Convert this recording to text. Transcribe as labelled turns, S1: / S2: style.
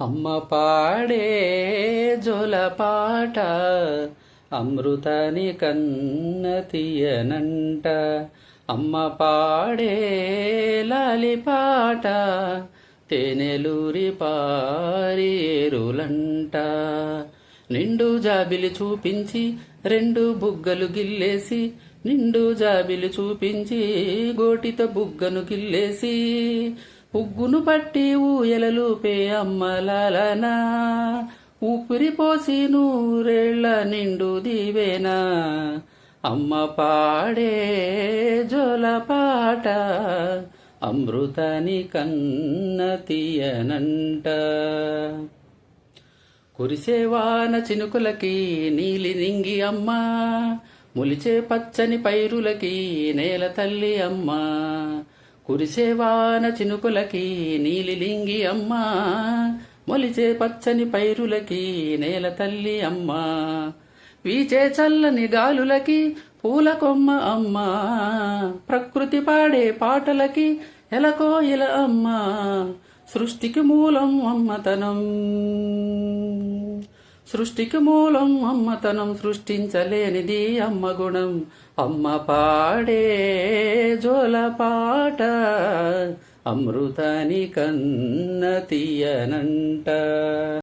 S1: అమ్మ పాడే జోలపాట అమృతాని కన్న తీయనంట. అమ్మ పాడే లాలిపాట తేనెలూరి పారేరులంట. నిండు జాబిలి చూపించి రెండు బుగ్గలు గిల్లేసి, నిండు జాబిలి చూపించి గోటితో బుగ్గను గిల్లేసి, ఉగ్గును పట్టి ఊయలలూపే అమ్మలాలనా, ఊపిరి పోసి నూరేళ్ల నిండు దీవేనా. అమ్మ పాడే జోలపాట అమృతాని కన్న తీయనంట. కురిసేవాన చినుకులకి నీలి నింగి అమ్మ, ములిచే పచ్చని పైరులకి నేల తల్లి అమ్మ. కురిసేవాన చినుకులకి నీలి లింగి అమ్మ, మొలిచే పచ్చని పైరులకి నేల తల్లి అమ్మ. వీచే చల్లని గాలులకి పూల కొమ్మ అమ్మ, ప్రకృతి పాడే పాటలకి ఎలకోయిల అమ్మ. సృష్టికి మూలం అమ్మతనం, సృష్టికి మూలం అమ్మతనం, సృష్టించలేనిది అమ్మ గుణం. అమ్మ పాడే జోలపాట అమృతాని కన్న తీయనంట.